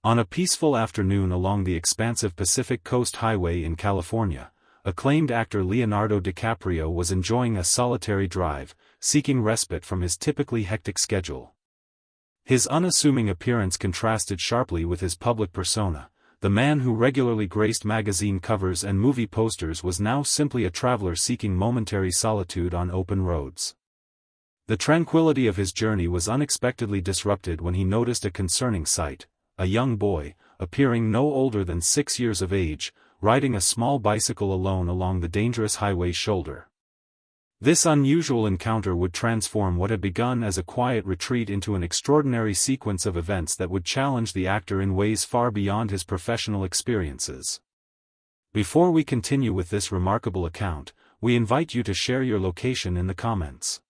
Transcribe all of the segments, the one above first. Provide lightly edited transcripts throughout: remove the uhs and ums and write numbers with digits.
On a peaceful afternoon along the expansive Pacific Coast Highway in California, acclaimed actor Leonardo DiCaprio was enjoying a solitary drive, seeking respite from his typically hectic schedule. His unassuming appearance contrasted sharply with his public persona. The man who regularly graced magazine covers and movie posters was now simply a traveler seeking momentary solitude on open roads. The tranquility of his journey was unexpectedly disrupted when he noticed a concerning sight: a young boy, appearing no older than 6 years of age, riding a small bicycle alone along the dangerous highway's shoulder. This unusual encounter would transform what had begun as a quiet retreat into an extraordinary sequence of events that would challenge the actor in ways far beyond his professional experiences. Before we continue with this remarkable account, we invite you to share your location in the comments.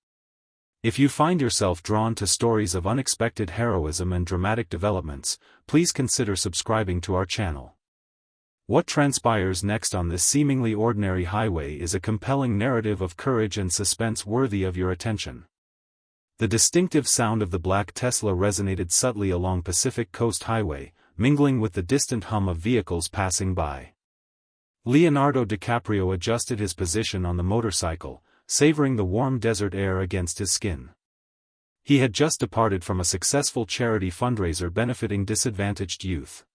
If you find yourself drawn to stories of unexpected heroism and dramatic developments, please consider subscribing to our channel. What transpires next on this seemingly ordinary highway is a compelling narrative of courage and suspense worthy of your attention. The distinctive sound of the black Tesla resonated subtly along Pacific Coast Highway, mingling with the distant hum of vehicles passing by. Leonardo DiCaprio adjusted his position on the motorcycle, savoring the warm desert air against his skin. He had just departed from a successful charity fundraiser benefiting disadvantaged youth.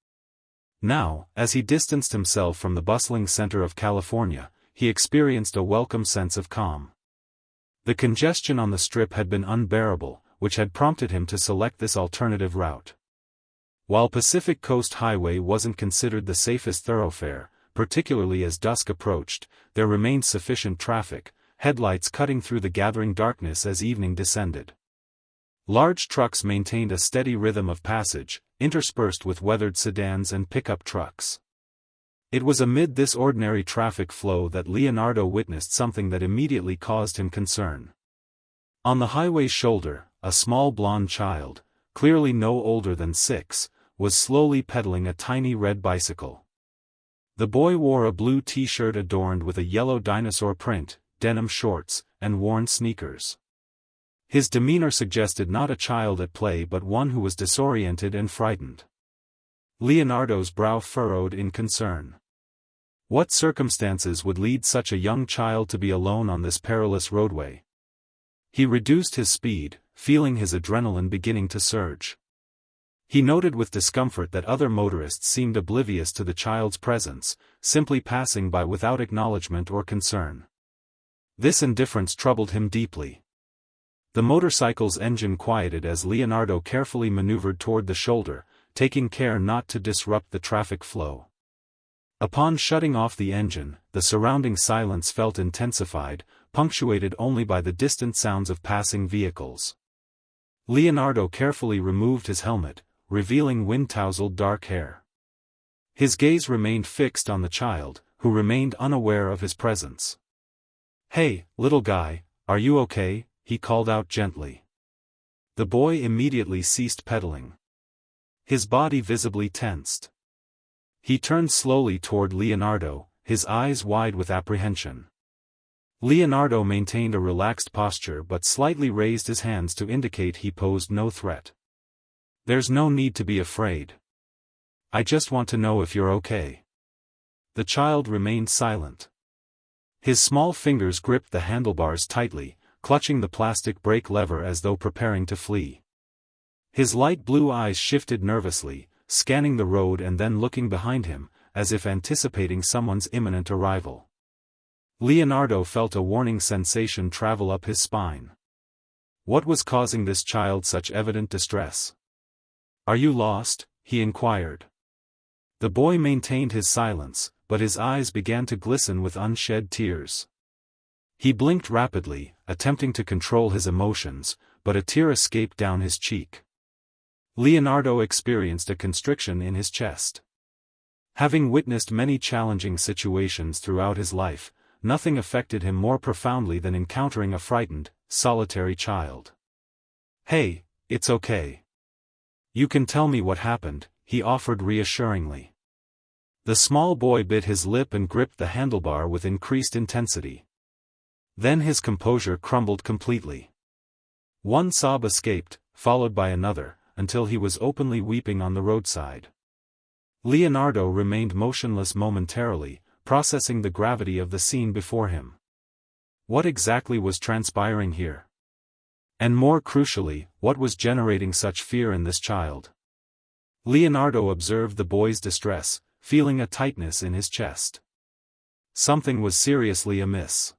Now, as he distanced himself from the bustling center of California, he experienced a welcome sense of calm. The congestion on the strip had been unbearable, which had prompted him to select this alternative route. While Pacific Coast Highway wasn't considered the safest thoroughfare, particularly as dusk approached, there remained sufficient traffic, headlights cutting through the gathering darkness as evening descended. Large trucks maintained a steady rhythm of passage, interspersed with weathered sedans and pickup trucks. It was amid this ordinary traffic flow that Leonardo witnessed something that immediately caused him concern. On the highway's shoulder, a small blonde child, clearly no older than 6, was slowly pedaling a tiny red bicycle. The boy wore a blue t-shirt adorned with a yellow dinosaur print, denim shorts, and worn sneakers. His demeanor suggested not a child at play but one who was disoriented and frightened. Leonardo's brow furrowed in concern. What circumstances would lead such a young child to be alone on this perilous roadway? He reduced his speed, feeling his adrenaline beginning to surge. He noted with discomfort that other motorists seemed oblivious to the child's presence, simply passing by without acknowledgement or concern. This indifference troubled him deeply. The motorcycle's engine quieted as Leonardo carefully maneuvered toward the shoulder, taking care not to disrupt the traffic flow. Upon shutting off the engine, the surrounding silence felt intensified, punctuated only by the distant sounds of passing vehicles. Leonardo carefully removed his helmet, revealing wind-tousled dark hair. His gaze remained fixed on the child, who remained unaware of his presence. "Hey, little guy, are you okay?" he called out gently. The boy immediately ceased pedaling. His body visibly tensed. He turned slowly toward Leonardo, his eyes wide with apprehension. Leonardo maintained a relaxed posture but slightly raised his hands to indicate he posed no threat. "There's no need to be afraid. I just want to know if you're okay." The child remained silent. His small fingers gripped the handlebars tightly, clutching the plastic brake lever as though preparing to flee. His light blue eyes shifted nervously, scanning the road and then looking behind him, as if anticipating someone's imminent arrival. Leonardo felt a warning sensation travel up his spine. What was causing this child such evident distress? "Are you lost?" he inquired. The boy maintained his silence, but his eyes began to glisten with unshed tears. He blinked rapidly, attempting to control his emotions, but a tear escaped down his cheek. Leonardo experienced a constriction in his chest. Having witnessed many challenging situations throughout his life, nothing affected him more profoundly than encountering a frightened, solitary child. "Hey, it's okay. You can tell me what happened," he offered reassuringly. The small boy bit his lip and gripped the handlebar with increased intensity. Then his composure crumbled completely. One sob escaped, followed by another, until he was openly weeping on the roadside. Leonardo remained motionless momentarily, processing the gravity of the scene before him. What exactly was transpiring here? And more crucially, what was generating such fear in this child? Leonardo observed the boy's distress, feeling a tightness in his chest. Something was seriously amiss.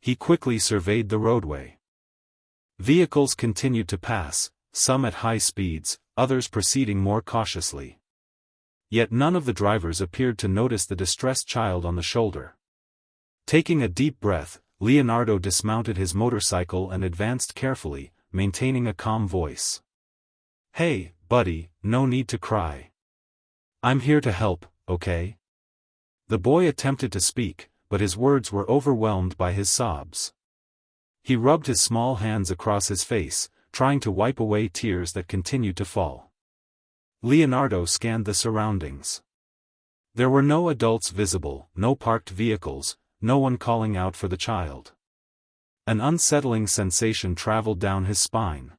He quickly surveyed the roadway. Vehicles continued to pass, some at high speeds, others proceeding more cautiously. Yet none of the drivers appeared to notice the distressed child on the shoulder. Taking a deep breath, Leonardo dismounted his motorcycle and advanced carefully, maintaining a calm voice. "Hey, buddy, no need to cry. I'm here to help, okay?" The boy attempted to speak, but his words were overwhelmed by his sobs. He rubbed his small hands across his face, trying to wipe away tears that continued to fall. Leonardo scanned the surroundings. There were no adults visible, no parked vehicles, no one calling out for the child. An unsettling sensation traveled down his spine.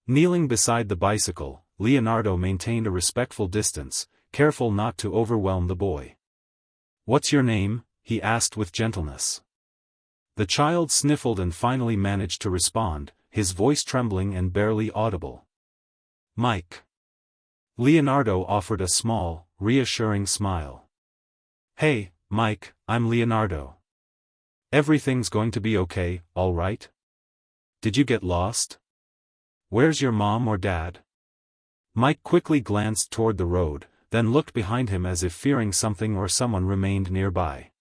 Kneeling beside the bicycle, Leonardo maintained a respectful distance, careful not to overwhelm the boy. "What's your name?" he asked with gentleness. The child sniffled and finally managed to respond, his voice trembling and barely audible. "Mike." Leonardo offered a small, reassuring smile. "Hey, Mike, I'm Leonardo. Everything's going to be okay, all right? Did you get lost? Where's your mom or dad?" Mike quickly glanced toward the road, then looked behind him as if fearing something or someone remained nearby.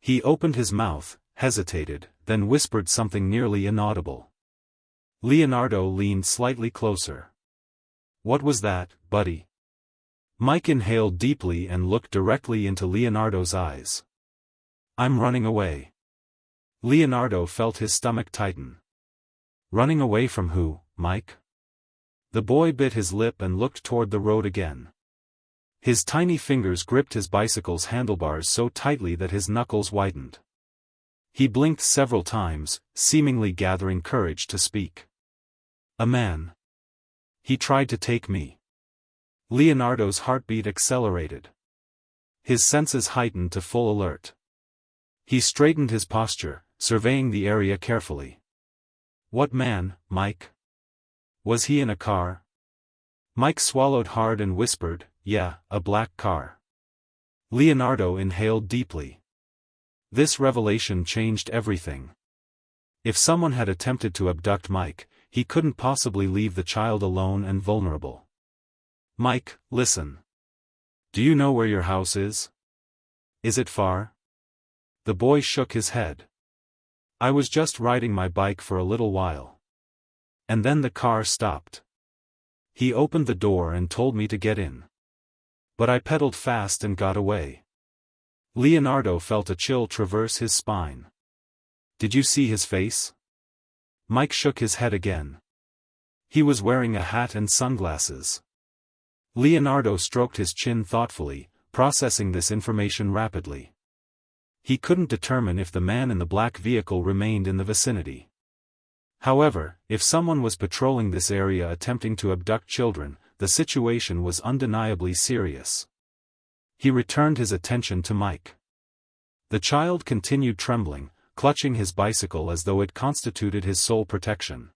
He opened his mouth, hesitated, then whispered something nearly inaudible. Leonardo leaned slightly closer. "What was that, buddy?" Mike inhaled deeply and looked directly into Leonardo's eyes. "I'm running away." Leonardo felt his stomach tighten. "Running away from who, Mike?" The boy bit his lip and looked toward the road again. His tiny fingers gripped his bicycle's handlebars so tightly that his knuckles whitened. He blinked several times, seemingly gathering courage to speak. "A man. He tried to take me." Leonardo's heartbeat accelerated. His senses heightened to full alert. He straightened his posture, surveying the area carefully. "What man, Mike? Was he in a car?" Mike swallowed hard and whispered, "Yeah, a black car." Leonardo inhaled deeply. This revelation changed everything. If someone had attempted to abduct Mike, he couldn't possibly leave the child alone and vulnerable. "Mike, listen. Do you know where your house is? Is it far?" The boy shook his head. "I was just riding my bike for a little while. And then the car stopped. He opened the door and told me to get in. But I pedaled fast and got away." Leonardo felt a chill traverse his spine. "Did you see his face?" Mike shook his head again. "He was wearing a hat and sunglasses." Leonardo stroked his chin thoughtfully, processing this information rapidly. He couldn't determine if the man in the black vehicle remained in the vicinity. However, if someone was patrolling this area attempting to abduct children, the situation was undeniably serious. He returned his attention to Mike. The child continued trembling, clutching his bicycle as though it constituted his sole protection.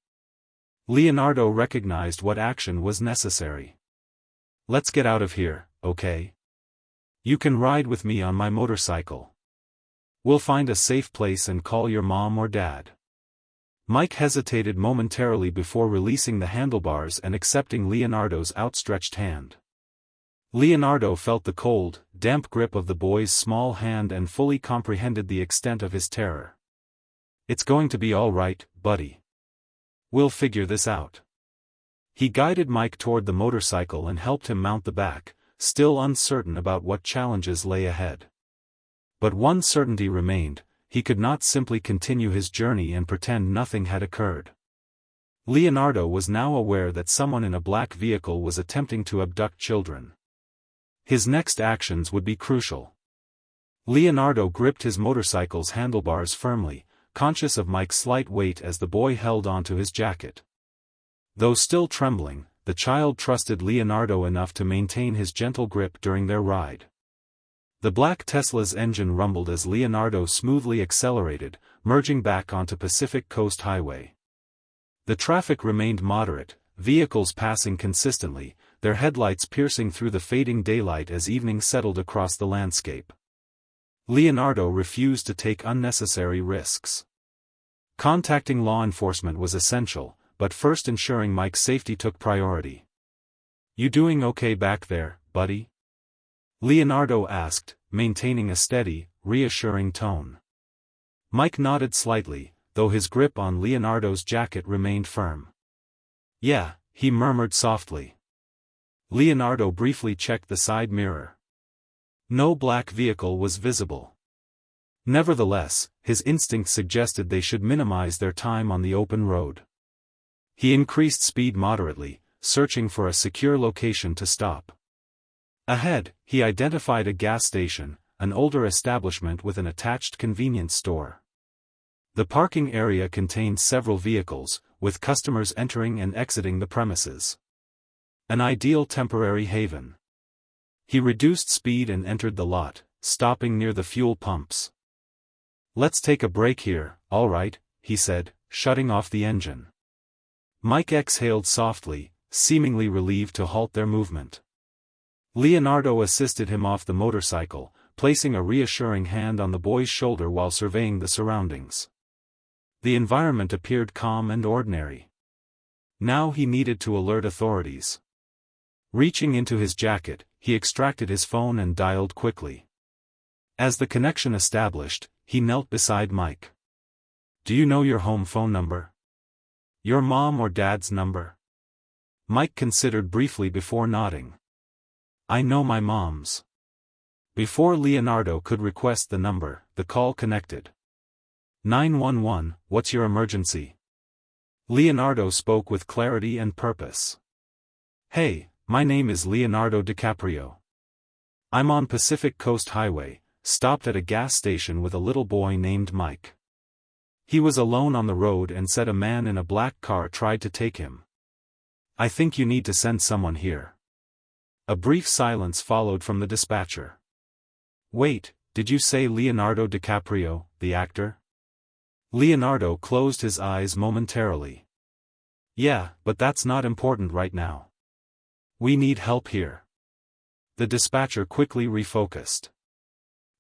Leonardo recognized what action was necessary. "Let's get out of here, okay? You can ride with me on my motorcycle. We'll find a safe place and call your mom or dad." Mike hesitated momentarily before releasing the handlebars and accepting Leonardo's outstretched hand. Leonardo felt the cold, damp grip of the boy's small hand and fully comprehended the extent of his terror. "It's going to be all right, buddy. We'll figure this out." He guided Mike toward the motorcycle and helped him mount the back, still uncertain about what challenges lay ahead. But one certainty remained: he could not simply continue his journey and pretend nothing had occurred. Leonardo was now aware that someone in a black vehicle was attempting to abduct children. His next actions would be crucial. Leonardo gripped his motorcycle's handlebars firmly, conscious of Mike's slight weight as the boy held onto his jacket. Though still trembling, the child trusted Leonardo enough to maintain his gentle grip during their ride. The black Tesla's engine rumbled as Leonardo smoothly accelerated, merging back onto Pacific Coast Highway. The traffic remained moderate, vehicles passing consistently, their headlights piercing through the fading daylight as evening settled across the landscape. Leonardo refused to take unnecessary risks. Contacting law enforcement was essential, but first ensuring Mike's safety took priority. "You doing okay back there, buddy?" Leonardo asked, maintaining a steady, reassuring tone. Mike nodded slightly, though his grip on Leonardo's jacket remained firm. "Yeah," he murmured softly. Leonardo briefly checked the side mirror. No black vehicle was visible. Nevertheless, his instincts suggested they should minimize their time on the open road. He increased speed moderately, searching for a secure location to stop. Ahead, he identified a gas station, an older establishment with an attached convenience store. The parking area contained several vehicles, with customers entering and exiting the premises. An ideal temporary haven. He reduced speed and entered the lot, stopping near the fuel pumps. "Let's take a break here, all right," he said, shutting off the engine. Mike exhaled softly, seemingly relieved to halt their movement. Leonardo assisted him off the motorcycle, placing a reassuring hand on the boy's shoulder while surveying the surroundings. The environment appeared calm and ordinary. Now he needed to alert authorities. Reaching into his jacket, he extracted his phone and dialed quickly. As the connection established, he knelt beside Mike. "Do you know your home phone number? Your mom or dad's number?" Mike considered briefly before nodding. "I know my mom's." Before Leonardo could request the number, the call connected. 911, what's your emergency?" Leonardo spoke with clarity and purpose. "Hey, my name is Leonardo DiCaprio. I'm on Pacific Coast Highway, stopped at a gas station with a little boy named Mike. He was alone on the road and said a man in a black car tried to take him. I think you need to send someone here." A brief silence followed from the dispatcher. "Wait, did you say Leonardo DiCaprio, the actor?" Leonardo closed his eyes momentarily. "Yeah, but that's not important right now. We need help here." The dispatcher quickly refocused.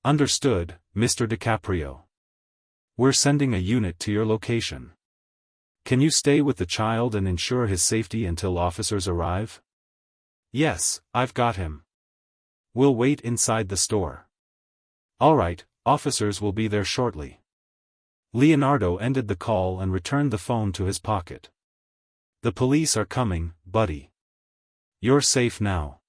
"Understood, Mr. DiCaprio. We're sending a unit to your location. Can you stay with the child and ensure his safety until officers arrive?" "Yes, I've got him. We'll wait inside the store." "All right, officers will be there shortly." Leonardo ended the call and returned the phone to his pocket. "The police are coming, buddy. You're safe now."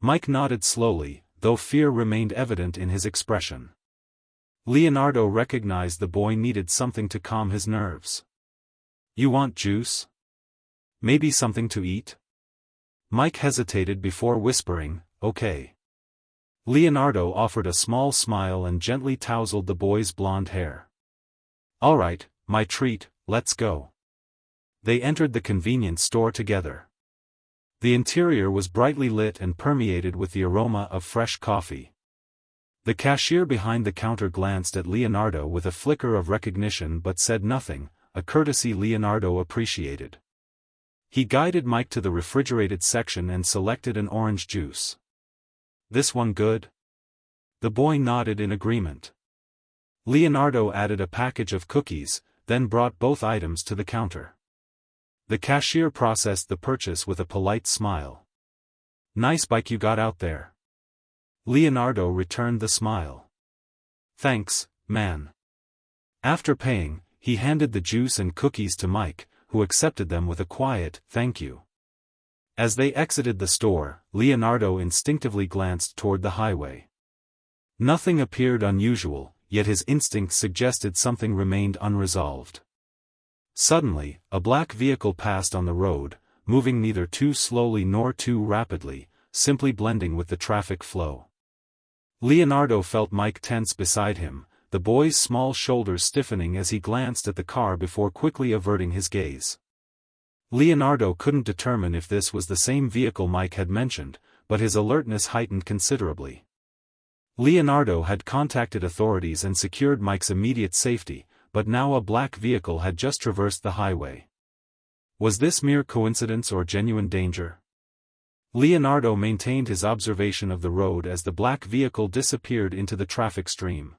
Mike nodded slowly, though fear remained evident in his expression. Leonardo recognized the boy needed something to calm his nerves. "You want juice? Maybe something to eat?" Mike hesitated before whispering, "Okay." Leonardo offered a small smile and gently tousled the boy's blonde hair. "All right, my treat, let's go." They entered the convenience store together. The interior was brightly lit and permeated with the aroma of fresh coffee. The cashier behind the counter glanced at Leonardo with a flicker of recognition but said nothing, a courtesy Leonardo appreciated. He guided Mike to the refrigerated section and selected an orange juice. "This one good?" The boy nodded in agreement. Leonardo added a package of cookies, then brought both items to the counter. The cashier processed the purchase with a polite smile. "Nice bike you got out there." Leonardo returned the smile. "Thanks, man." After paying, he handed the juice and cookies to Mike, who accepted them with a quiet, "Thank you." As they exited the store, Leonardo instinctively glanced toward the highway. Nothing appeared unusual, yet his instincts suggested something remained unresolved. Suddenly, a black vehicle passed on the road, moving neither too slowly nor too rapidly, simply blending with the traffic flow. Leonardo felt Mike tense beside him, the boy's small shoulders stiffening as he glanced at the car before quickly averting his gaze. Leonardo couldn't determine if this was the same vehicle Mike had mentioned, but his alertness heightened considerably. Leonardo had contacted authorities and secured Mike's immediate safety, but now a black vehicle had just traversed the highway. Was this mere coincidence or genuine danger? Leonardo maintained his observation of the road as the black vehicle disappeared into the traffic stream.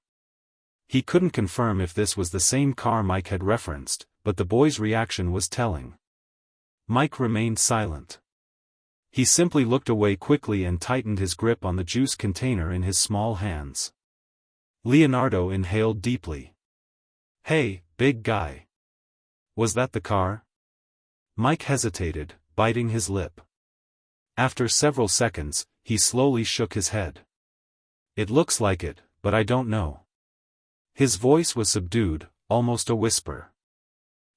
He couldn't confirm if this was the same car Mike had referenced, but the boy's reaction was telling. Mike remained silent. He simply looked away quickly and tightened his grip on the juice container in his small hands. Leonardo inhaled deeply. "Hey, big guy. Was that the car?" Mike hesitated, biting his lip. After several seconds, he slowly shook his head. "It looks like it, but I don't know." His voice was subdued, almost a whisper.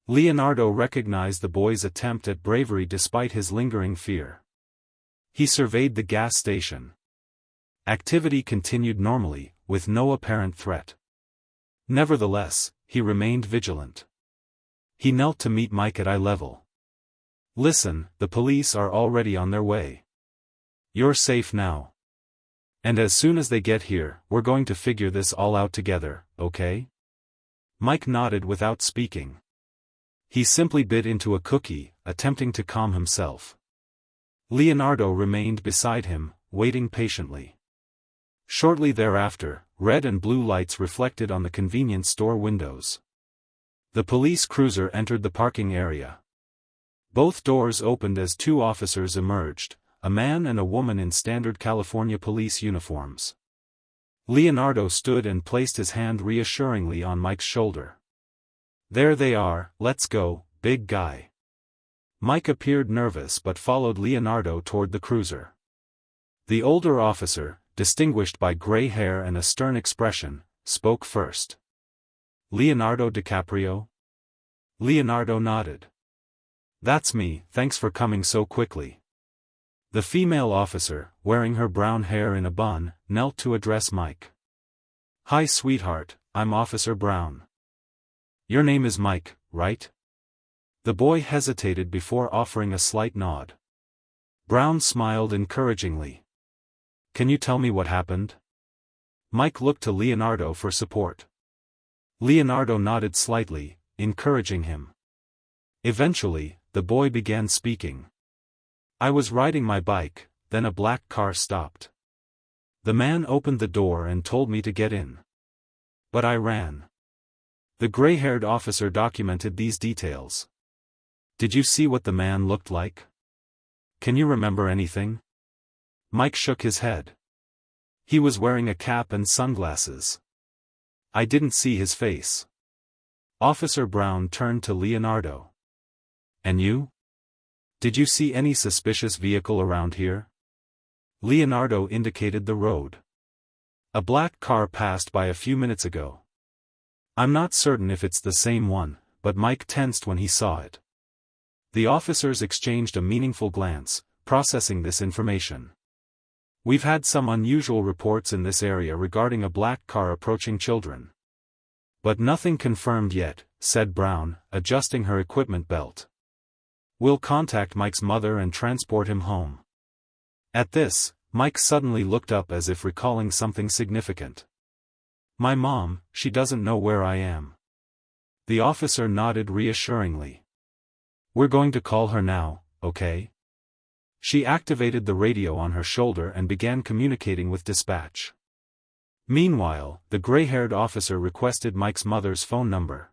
Leonardo recognized the boy's attempt at bravery despite his lingering fear. He surveyed the gas station. Activity continued normally, with no apparent threat. Nevertheless, he remained vigilant. He knelt to meet Mike at eye level. "Listen, the police are already on their way. You're safe now. And as soon as they get here, we're going to figure this all out together, okay?" Mike nodded without speaking. He simply bit into a cookie, attempting to calm himself. Leonardo remained beside him, waiting patiently. Shortly thereafter, red and blue lights reflected on the convenience store windows. The police cruiser entered the parking area. Both doors opened as two officers emerged, a man and a woman in standard California police uniforms. Leonardo stood and placed his hand reassuringly on Mike's shoulder. "There they are, let's go, big guy." Mike appeared nervous but followed Leonardo toward the cruiser. The older officer, distinguished by gray hair and a stern expression, spoke first. "Leonardo DiCaprio?" Leonardo nodded. "That's me, thanks for coming so quickly." The female officer, wearing her brown hair in a bun, knelt to address Mike. "Hi sweetheart, I'm Officer Brown. Your name is Mike, right?" The boy hesitated before offering a slight nod. Brown smiled encouragingly. "Can you tell me what happened?" Mike looked to Leonardo for support. Leonardo nodded slightly, encouraging him. Eventually, the boy began speaking. "I was riding my bike, then a black car stopped. The man opened the door and told me to get in. But I ran." The gray-haired officer documented these details. "Did you see what the man looked like? Can you remember anything?" Mike shook his head. "He was wearing a cap and sunglasses. I didn't see his face." Officer Brown turned to Leonardo. "And you? Did you see any suspicious vehicle around here?" Leonardo indicated the road. "A black car passed by a few minutes ago. I'm not certain if it's the same one, but Mike tensed when he saw it." The officers exchanged a meaningful glance, processing this information. "We've had some unusual reports in this area regarding a black car approaching children. But nothing confirmed yet," said Brown, adjusting her equipment belt. "We'll contact Mike's mother and transport him home." At this, Mike suddenly looked up as if recalling something significant. "My mom, she doesn't know where I am." The officer nodded reassuringly. "We're going to call her now, okay?" She activated the radio on her shoulder and began communicating with dispatch. Meanwhile, the gray-haired officer requested Mike's mother's phone number.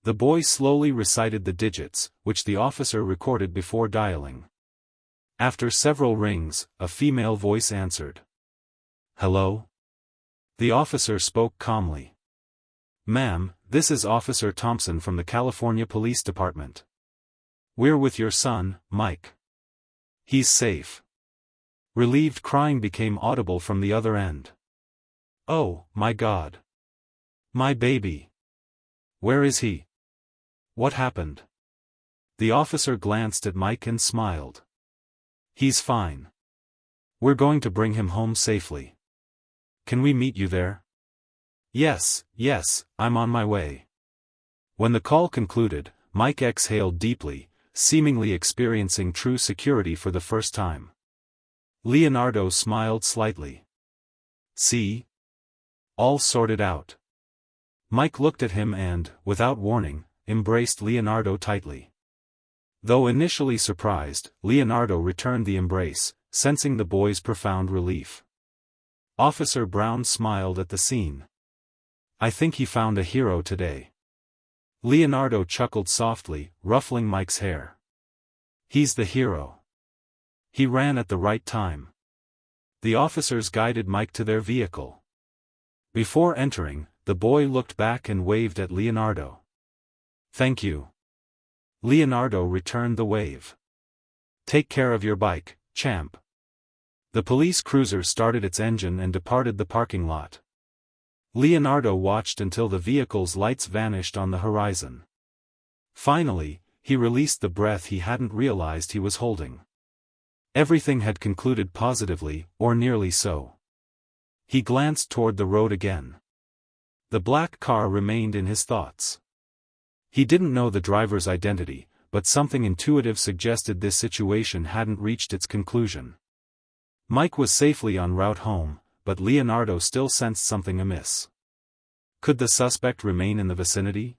The boy slowly recited the digits, which the officer recorded before dialing. After several rings, a female voice answered. "Hello?" The officer spoke calmly. "Ma'am, this is Officer Thompson from the California Police Department. We're with your son, Mike. He's safe." Relieved crying became audible from the other end. "Oh, my God. My baby. Where is he? What happened?" The officer glanced at Mike and smiled. "He's fine. We're going to bring him home safely. Can we meet you there?" Yes, I'm on my way." When the call concluded, Mike exhaled deeply, seemingly experiencing true security for the first time. Leonardo smiled slightly. See? All sorted out. Mike looked at him and, without warning, embraced Leonardo tightly. Though initially surprised, Leonardo returned the embrace, sensing the boy's profound relief. Officer Brown smiled at the scene. I think he found a hero today. Leonardo chuckled softly, ruffling Mike's hair. He's the hero. He ran at the right time. The officers guided Mike to their vehicle. Before entering, the boy looked back and waved at Leonardo. Thank you. Leonardo returned the wave. Take care of your bike, champ. The police cruiser started its engine and departed the parking lot. Leonardo watched until the vehicle's lights vanished on the horizon. Finally, he released the breath he hadn't realized he was holding. Everything had concluded positively, or nearly so. He glanced toward the road again. The black car remained in his thoughts. He didn't know the driver's identity, but something intuitive suggested this situation hadn't reached its conclusion. Mike was safely en route home, but Leonardo still sensed something amiss. Could the suspect remain in the vicinity?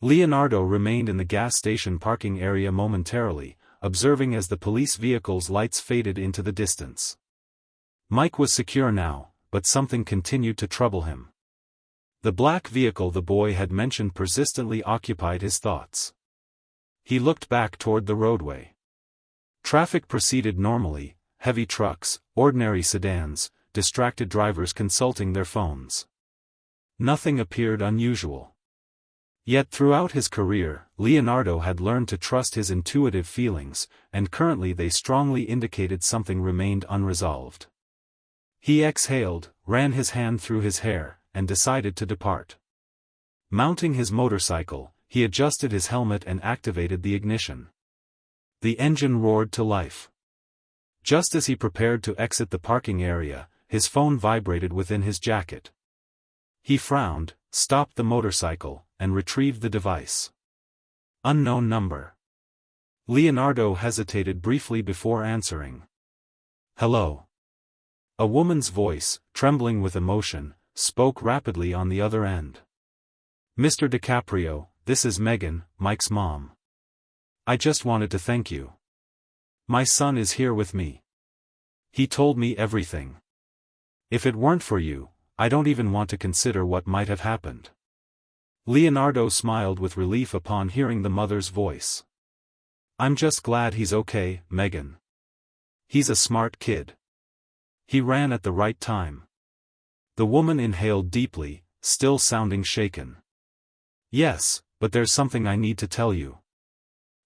Leonardo remained in the gas station parking area momentarily, observing as the police vehicle's lights faded into the distance. Mike was secure now, but something continued to trouble him. The black vehicle the boy had mentioned persistently occupied his thoughts. He looked back toward the roadway. Traffic proceeded normally, heavy trucks, ordinary sedans, distracted drivers consulting their phones. Nothing appeared unusual. Yet throughout his career, Leonardo had learned to trust his intuitive feelings, and currently they strongly indicated something remained unresolved. He exhaled, ran his hand through his hair, and decided to depart. Mounting his motorcycle, he adjusted his helmet and activated the ignition. The engine roared to life. Just as he prepared to exit the parking area, his phone vibrated within his jacket. He frowned, stopped the motorcycle, and retrieved the device. Unknown number. Leonardo hesitated briefly before answering. Hello. A woman's voice, trembling with emotion, spoke rapidly on the other end. Mr. DiCaprio, this is Megan, Mike's mom. I just wanted to thank you. My son is here with me. He told me everything. If it weren't for you, I don't even want to consider what might have happened. Leonardo smiled with relief upon hearing the mother's voice. I'm just glad he's okay, Megan. He's a smart kid. He ran at the right time. The woman inhaled deeply, still sounding shaken. Yes, but there's something I need to tell you.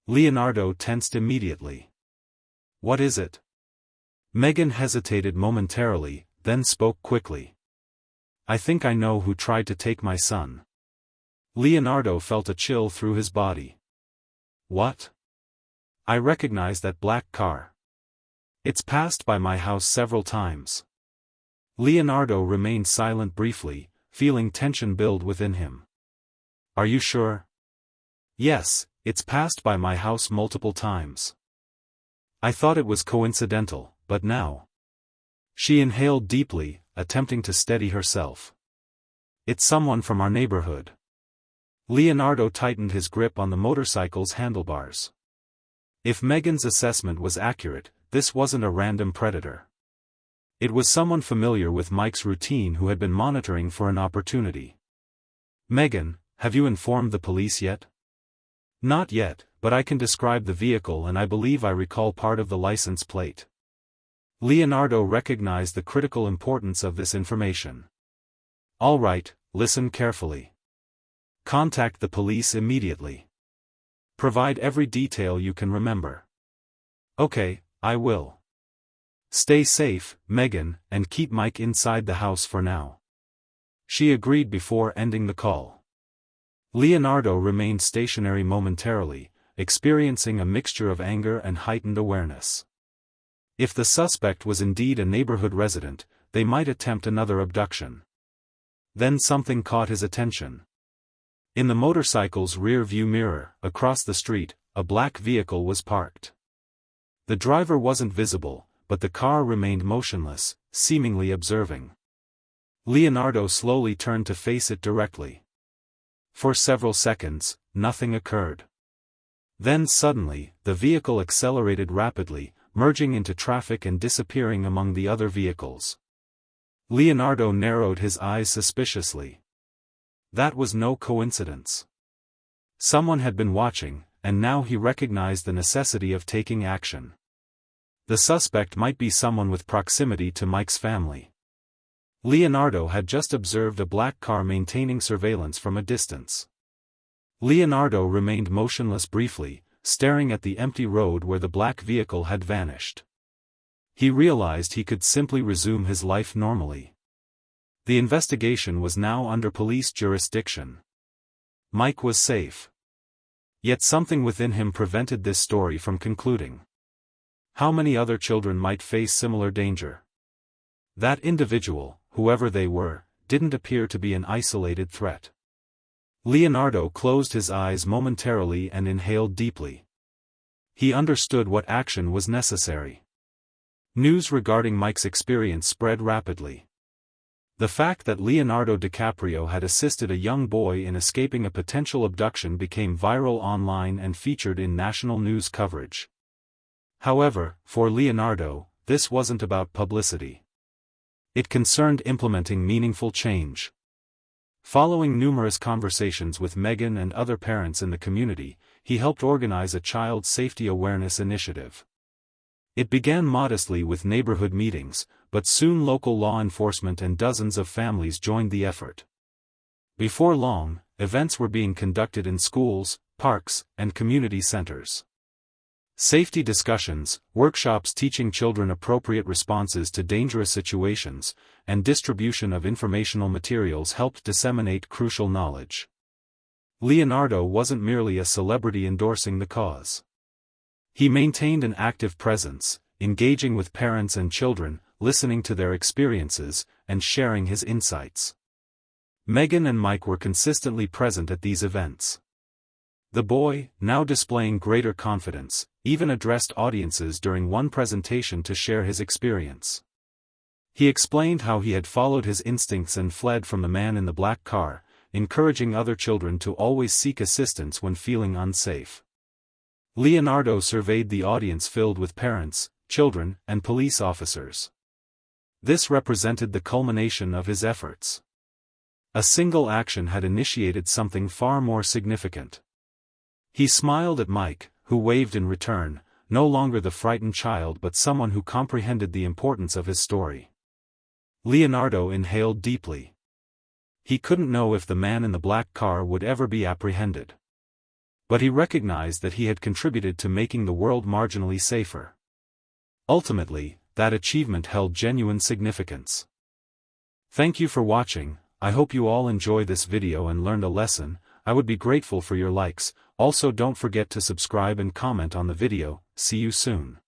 Leonardo tensed immediately. What is it? Megan hesitated momentarily, then spoke quickly. I think I know who tried to take my son. Leonardo felt a chill through his body. What? I recognize that black car. It's passed by my house several times. Leonardo remained silent briefly, feeling tension build within him. Are you sure? Yes, it's passed by my house multiple times. I thought it was coincidental, but now. She inhaled deeply, attempting to steady herself. It's someone from our neighborhood. Leonardo tightened his grip on the motorcycle's handlebars. If Megan's assessment was accurate, this wasn't a random predator. It was someone familiar with Mike's routine who had been monitoring for an opportunity. Megan, have you informed the police yet? Not yet, but I can describe the vehicle and I believe I recall part of the license plate. Leonardo recognized the critical importance of this information. All right, listen carefully. Contact the police immediately. Provide every detail you can remember. Okay, I will. Stay safe, Megan, and keep Mike inside the house for now. She agreed before ending the call. Leonardo remained stationary momentarily, experiencing a mixture of anger and heightened awareness. If the suspect was indeed a neighborhood resident, they might attempt another abduction. Then something caught his attention. In the motorcycle's rear-view mirror, across the street, a black vehicle was parked. The driver wasn't visible, but the car remained motionless, seemingly observing. Leonardo slowly turned to face it directly. For several seconds, nothing occurred. Then suddenly, the vehicle accelerated rapidly, merging into traffic and disappearing among the other vehicles. Leonardo narrowed his eyes suspiciously. That was no coincidence. Someone had been watching, and now he recognized the necessity of taking action. The suspect might be someone with proximity to Mike's family. Leonardo had just observed a black car maintaining surveillance from a distance. Leonardo remained motionless briefly, staring at the empty road where the black vehicle had vanished. He realized he could simply resume his life normally. The investigation was now under police jurisdiction. Mike was safe. Yet something within him prevented this story from concluding. How many other children might face similar danger? That individual, whoever they were, didn't appear to be an isolated threat. Leonardo closed his eyes momentarily and inhaled deeply. He understood what action was necessary. News regarding Mike's experience spread rapidly. The fact that Leonardo DiCaprio had assisted a young boy in escaping a potential abduction became viral online and featured in national news coverage. However, for Leonardo, this wasn't about publicity. It concerned implementing meaningful change. Following numerous conversations with Megan and other parents in the community, he helped organize a child safety awareness initiative. It began modestly with neighborhood meetings, but soon local law enforcement and dozens of families joined the effort. Before long, events were being conducted in schools, parks, and community centers. Safety discussions, workshops teaching children appropriate responses to dangerous situations, and distribution of informational materials helped disseminate crucial knowledge. Leonardo wasn't merely a celebrity endorsing the cause. He maintained an active presence, engaging with parents and children, listening to their experiences, and sharing his insights. Megan and Mike were consistently present at these events. The boy, now displaying greater confidence, even addressed audiences during one presentation to share his experience. He explained how he had followed his instincts and fled from the man in the black car, encouraging other children to always seek assistance when feeling unsafe. Leonardo surveyed the audience filled with parents, children, and police officers. This represented the culmination of his efforts. A single action had initiated something far more significant. He smiled at Mike, who waved in return, no longer the frightened child but someone who comprehended the importance of his story. Leonardo inhaled deeply. He couldn't know if the man in the black car would ever be apprehended. But he recognized that he had contributed to making the world marginally safer. Ultimately, that achievement held genuine significance. Thank you for watching. I hope you all enjoy this video and learned a lesson. I would be grateful for your likes. Also don't forget to subscribe and comment on the video. See you soon.